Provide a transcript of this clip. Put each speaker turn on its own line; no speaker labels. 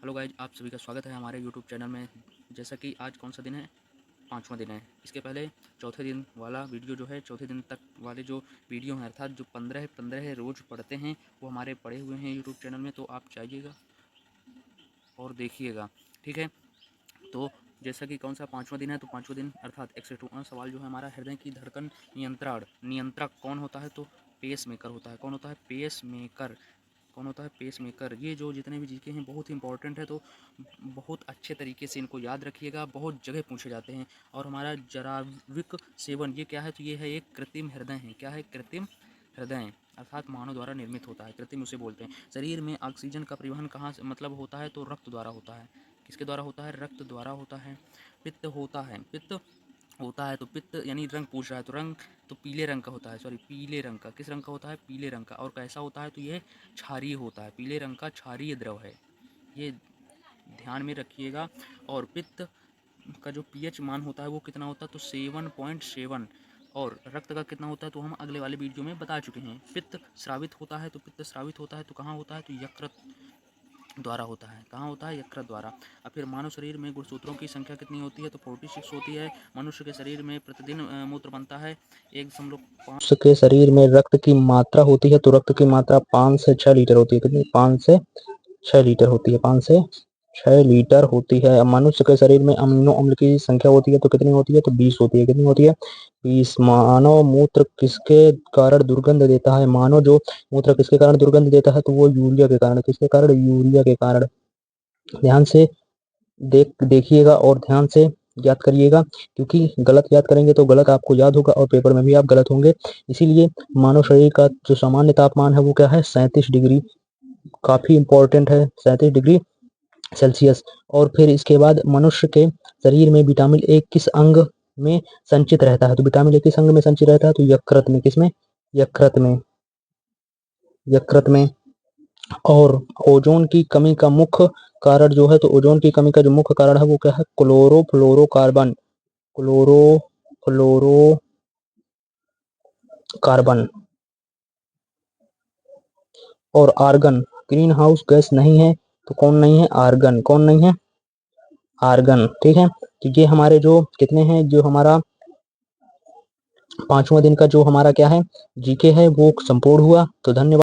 Hello guys, आप सभी का स्वागत है हमारे यूट्यूब चैनल में। जैसा कि आज कौन सा दिन है, 5वां दिन है। इसके पहले चौथे दिन वाला वीडियो जो है, चौथे दिन तक वाले जो वीडियो हैं अर्थात जो 15 रोज़ पढ़ते हैं वो हमारे पढ़े हुए हैं यूट्यूब चैनल में, तो आप जाइएगा और देखिएगा, ठीक है। तो जैसा कि कौन सा 5वां दिन है, तो 5वां दिन अर्थात 61वां सवाल जो है हमारा, हृदय की धड़कन नियंत्रक कौन होता है, तो पेस मेकर होता है। कौन होता है? Pacemaker. कौन होता है? Pacemaker. ये जो जितने भी जीके हैं बहुत ही इंपॉर्टेंट है, तो बहुत अच्छे तरीके से इनको याद रखिएगा, बहुत जगह पूछे जाते हैं। और हमारा जराविक सेवन ये क्या है, तो ये है एक कृत्रिम हृदय है। क्या है? कृत्रिम हृदय अर्थात मानव द्वारा निर्मित होता है, कृत्रिम उसे बोलते हैं। शरीर में ऑक्सीजन का परिवहन कहाँ से मतलब होता है, तो रक्त द्वारा होता है। किसके द्वारा होता है? रक्त द्वारा होता है। पित्त होता है, पित्त होता है, तो पित्त यानी रंग पूछ रहा है, तो रंग तो पीले रंग का होता है, सॉरी पीले रंग का। किस रंग का होता है? पीले रंग का। और कैसा होता है, तो ये क्षारीय होता है, पीले रंग का क्षारीय द्रव है, ये ध्यान में रखिएगा। और पित्त का जो पीएच मान होता है वो कितना होता है, तो 7.7। और रक्त का कितना होता है, तो हम अगले वाले वीडियो में बता चुके हैं। पित्त स्रावित होता है, तो पित्त स्रावित होता है तो कहाँ होता है, तो यकृत द्वारा होता है। कहाँ होता है? यकृत द्वारा। अब फिर मानव शरीर में गुणसूत्रों की संख्या कितनी होती है, तो 46 होती है। मनुष्य के शरीर में प्रतिदिन मूत्र बनता है 1.5।
मनुष्य के शरीर में रक्त की मात्रा होती है, तो रक्त की मात्रा 5 से 6 लीटर होती है। कितनी? 5 से 6 लीटर होती है। 5 से 6 लीटर होती है। मनुष्य के शरीर में अमीनो अम्ल की संख्या होती है, तो कितनी होती है, तो 20 होती है। कितनी होती है? 20। मानव मूत्र किसके कारण दुर्गंध देता है? मानव जो मूत्र किसके कारण दुर्गंध देता है, तो वो यूरिया के कारण। किसके कारण? यूरिया के कारण। ध्यान से देखिएगा और ध्यान से याद करिएगा, क्योंकि गलत याद करेंगे तो गलत आपको याद होगा और पेपर में भी आप गलत होंगे। इसीलिए मानव शरीर का जो सामान्य तापमान है वो क्या है? 37 डिग्री। काफी इंपॉर्टेंट है, 37 डिग्री सेल्सियस। और फिर इसके बाद मनुष्य के शरीर में विटामिन ए किस अंग में संचित रहता है? तो विटामिन ए किस अंग में संचित रहता है, तो यकृत में। किसमें? यकृत में। यकृत में। और ओजोन की कमी का मुख्य कारण जो है, तो ओजोन की कमी का जो मुख्य कारण है वो क्या है? क्लोरोफ्लोरोकार्बन। क्लोरोफ्लोरोकार्बन और आर्गन। ग्रीन हाउस गैस नहीं है, तो कौन नहीं है? आर्गन। कौन नहीं है? आर्गन। ठीक है, तो ये हमारे जो कितने हैं, जो हमारा 5वां दिन का जो हमारा क्या है, जीके है, वो संपूर्ण हुआ। तो धन्यवाद।